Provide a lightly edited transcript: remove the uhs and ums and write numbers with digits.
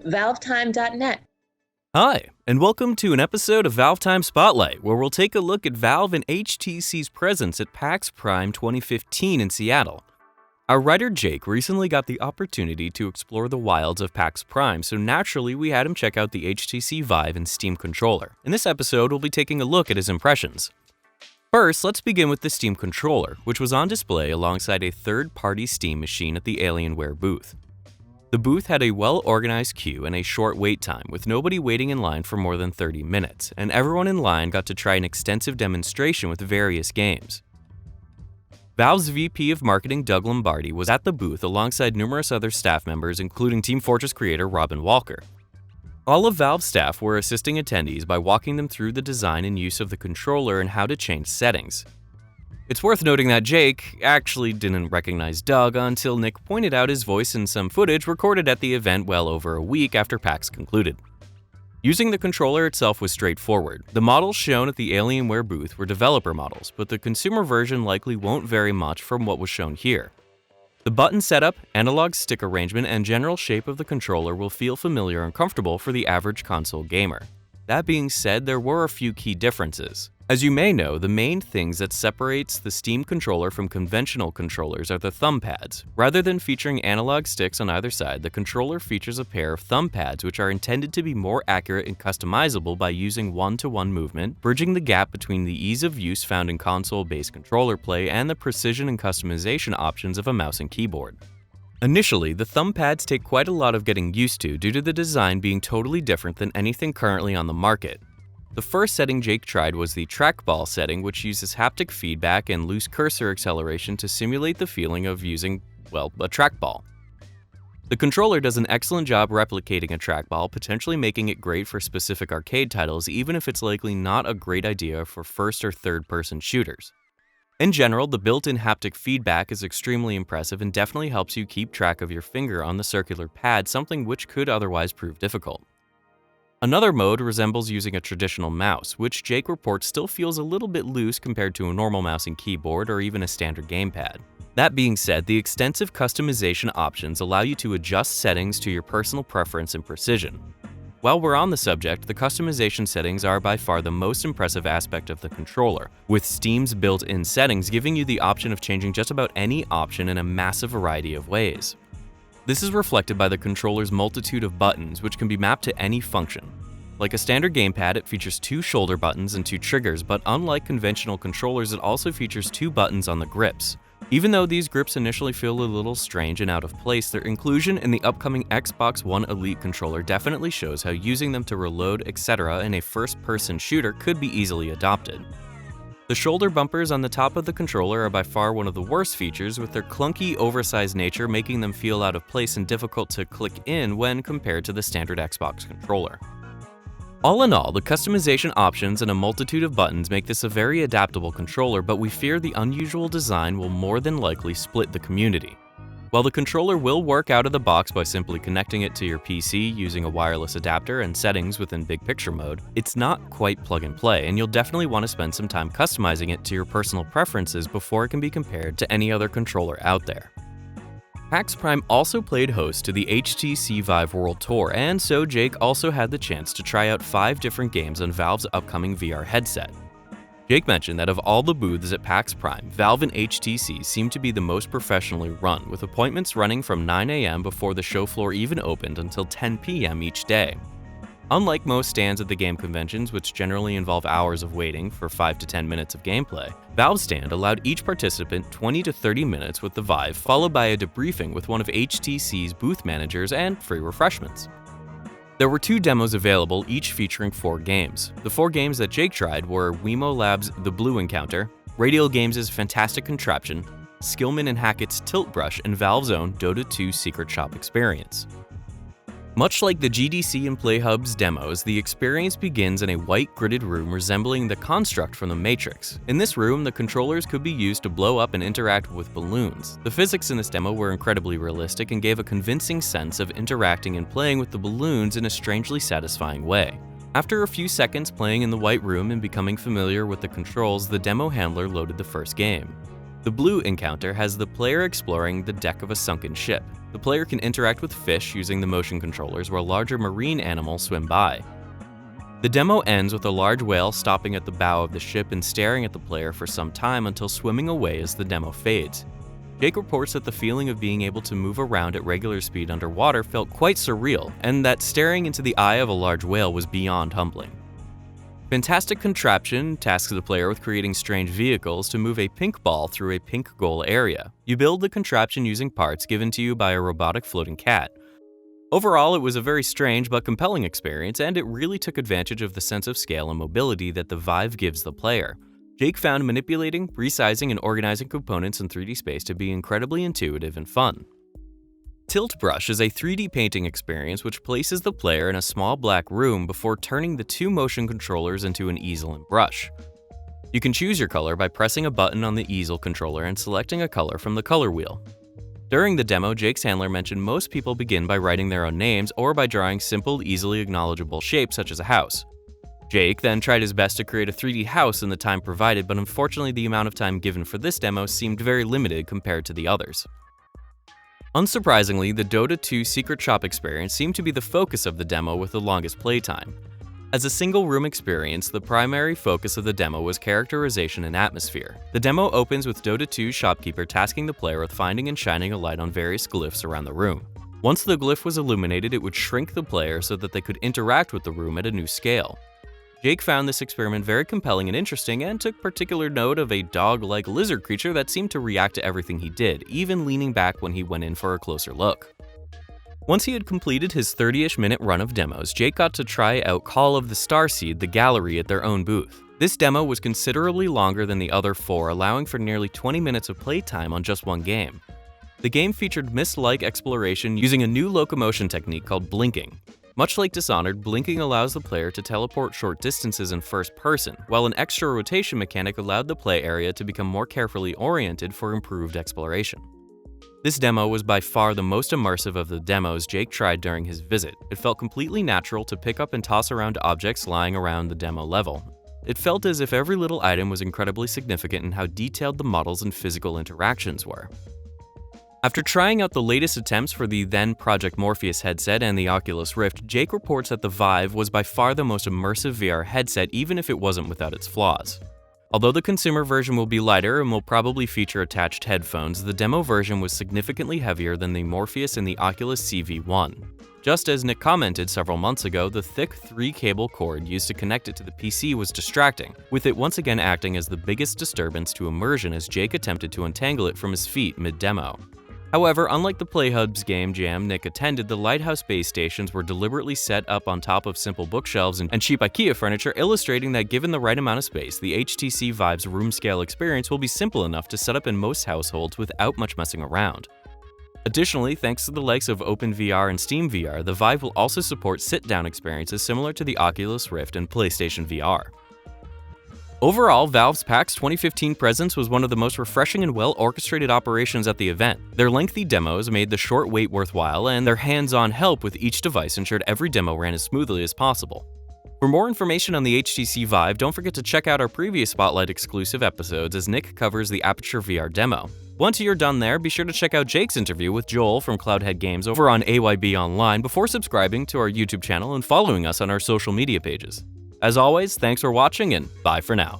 ValveTime.net. Hi, and welcome to an episode of ValveTime Spotlight, where we'll take a look at Valve and HTC's presence at PAX Prime 2015 in Seattle. Our writer Jake recently got the opportunity to explore the wilds of PAX Prime, so naturally we had him check out the HTC Vive and Steam controller. In this episode, we'll be taking a look at his impressions. First, let's begin with the Steam controller, which was on display alongside a third-party Steam machine at the Alienware booth. The booth had a well-organized queue and a short wait time, with nobody waiting in line for more than 30 minutes, and everyone in line got to try an extensive demonstration with various games. Valve's VP of Marketing Doug Lombardi was at the booth alongside numerous other staff members, including Team Fortress creator Robin Walker. All of Valve's staff were assisting attendees by walking them through the design and use of the controller and how to change settings. It's worth noting that Jake actually didn't recognize Doug until Nick pointed out his voice in some footage recorded at the event well over a week after PAX concluded. Using the controller itself was straightforward. The models shown at the Alienware booth were developer models, but the consumer version likely won't vary much from what was shown here. The button setup, analog stick arrangement, and general shape of the controller will feel familiar and comfortable for the average console gamer. That being said, there were a few key differences. As you may know, the main things that separates the Steam controller from conventional controllers are the thumb pads. Rather than featuring analog sticks on either side, the controller features a pair of thumb pads which are intended to be more accurate and customizable by using one-to-one movement, bridging the gap between the ease of use found in console-based controller play and the precision and customization options of a mouse and keyboard. Initially, the thumb pads take quite a lot of getting used to due to the design being totally different than anything currently on the market. The first setting Jake tried was the trackball setting, which uses haptic feedback and loose cursor acceleration to simulate the feeling of using, well, a trackball. The controller does an excellent job replicating a trackball, potentially making it great for specific arcade titles, even if it's likely not a great idea for first or third-person shooters. In general, the built-in haptic feedback is extremely impressive and definitely helps you keep track of your finger on the circular pad, something which could otherwise prove difficult. Another mode resembles using a traditional mouse, which Jake reports still feels a little bit loose compared to a normal mouse and keyboard or even a standard gamepad. That being said, the extensive customization options allow you to adjust settings to your personal preference and precision. While we're on the subject, the customization settings are by far the most impressive aspect of the controller, with Steam's built-in settings giving you the option of changing just about any option in a massive variety of ways. This is reflected by the controller's multitude of buttons, which can be mapped to any function. Like a standard gamepad, it features 2 shoulder buttons and 2 triggers, but unlike conventional controllers, it also features 2 buttons on the grips. Even though these grips initially feel a little strange and out of place, their inclusion in the upcoming Xbox One Elite controller definitely shows how using them to reload, etc. in a first-person shooter could be easily adopted. The shoulder bumpers on the top of the controller are by far one of the worst features, with their clunky, oversized nature making them feel out of place and difficult to click in when compared to the standard Xbox controller. All in all, the customization options and a multitude of buttons make this a very adaptable controller, but we fear the unusual design will more than likely split the community. While the controller will work out of the box by simply connecting it to your PC using a wireless adapter and settings within big picture mode, it's not quite plug and play, and you'll definitely want to spend some time customizing it to your personal preferences before it can be compared to any other controller out there. PAX Prime also played host to the HTC Vive World Tour, and so Jake also had the chance to try out 5 different games on Valve's upcoming VR headset. Jake mentioned that of all the booths at PAX Prime, Valve and HTC seemed to be the most professionally run, with appointments running from 9 a.m. before the show floor even opened until 10 p.m. each day. Unlike most stands at the game conventions, which generally involve hours of waiting for 5 to 10 minutes of gameplay, Valve's stand allowed each participant 20 to 30 minutes with the Vive, followed by a debriefing with one of HTC's booth managers and free refreshments. There were 2 demos available, each featuring 4 games. The 4 games that Jake tried were Wemo Labs' theBlu Encounter, Radial Games' Fantastic Contraption, Skillman and Hackett's Tiltbrush, and Valve's own Dota 2 Secret Shop experience. Much like the GDC and PlayHub's demos, the experience begins in a white gridded room resembling the construct from The Matrix. In this room, the controllers could be used to blow up and interact with balloons. The physics in this demo were incredibly realistic and gave a convincing sense of interacting and playing with the balloons in a strangely satisfying way. After a few seconds playing in the white room and becoming familiar with the controls, the demo handler loaded the first game. TheBlu encounter has the player exploring the deck of a sunken ship. The player can interact with fish using the motion controllers while larger marine animals swim by. The demo ends with a large whale stopping at the bow of the ship and staring at the player for some time until swimming away as the demo fades. Jake reports that the feeling of being able to move around at regular speed underwater felt quite surreal, and that staring into the eye of a large whale was beyond humbling. Fantastic Contraption tasks the player with creating strange vehicles to move a pink ball through a pink goal area. You build the contraption using parts given to you by a robotic floating cat. Overall, it was a very strange but compelling experience, and it really took advantage of the sense of scale and mobility that the Vive gives the player. Jake found manipulating, resizing, and organizing components in 3D space to be incredibly intuitive and fun. Tiltbrush is a 3D painting experience which places the player in a small black room before turning the two motion controllers into an easel and brush. You can choose your color by pressing a button on the easel controller and selecting a color from the color wheel. During the demo, Jake's handler mentioned most people begin by writing their own names or by drawing simple, easily acknowledgeable shapes such as a house. Jake then tried his best to create a 3D house in the time provided, but unfortunately the amount of time given for this demo seemed very limited compared to the others. Unsurprisingly, the Dota 2 Secret Shop experience seemed to be the focus of the demo with the longest playtime. As a single-room experience, the primary focus of the demo was characterization and atmosphere. The demo opens with Dota 2's shopkeeper tasking the player with finding and shining a light on various glyphs around the room. Once the glyph was illuminated, it would shrink the player so that they could interact with the room at a new scale. Jake found this experiment very compelling and interesting and took particular note of a dog-like lizard creature that seemed to react to everything he did, even leaning back when he went in for a closer look. Once he had completed his 30-ish minute run of demos, Jake got to try out Call of the Starseed, the gallery at their own booth. This demo was considerably longer than the other four, allowing for nearly 20 minutes of playtime on just one game. The game featured mist-like exploration using a new locomotion technique called blinking. Much like Dishonored, blinking allows the player to teleport short distances in first person, while an extra rotation mechanic allowed the play area to become more carefully oriented for improved exploration. This demo was by far the most immersive of the demos Jake tried during his visit. It felt completely natural to pick up and toss around objects lying around the demo level. It felt as if every little item was incredibly significant in how detailed the models and physical interactions were. After trying out the latest attempts for the then Project Morpheus headset and the Oculus Rift, Jake reports that the Vive was by far the most immersive VR headset, even if it wasn't without its flaws. Although the consumer version will be lighter and will probably feature attached headphones, the demo version was significantly heavier than the Morpheus and the Oculus CV1. Just as Nick commented several months ago, the thick 3-cable cord used to connect it to the PC was distracting, with it once again acting as the biggest disturbance to immersion as Jake attempted to untangle it from his feet mid-demo. However, unlike the PlayHub's game jam Nick attended, the Lighthouse base stations were deliberately set up on top of simple bookshelves and cheap IKEA furniture, illustrating that given the right amount of space, the HTC Vive's room-scale experience will be simple enough to set up in most households without much messing around. Additionally, thanks to the likes of OpenVR and SteamVR, the Vive will also support sit-down experiences similar to the Oculus Rift and PlayStation VR. Overall, Valve's PAX 2015 presence was one of the most refreshing and well-orchestrated operations at the event. Their lengthy demos made the short wait worthwhile, and their hands-on help with each device ensured every demo ran as smoothly as possible. For more information on the HTC Vive, don't forget to check out our previous Spotlight exclusive episodes as Nick covers the Aperture VR demo. Once you're done there, be sure to check out Jake's interview with Joel from Cloudhead Games over on AYB Online before subscribing to our YouTube channel and following us on our social media pages. As always, thanks for watching and bye for now.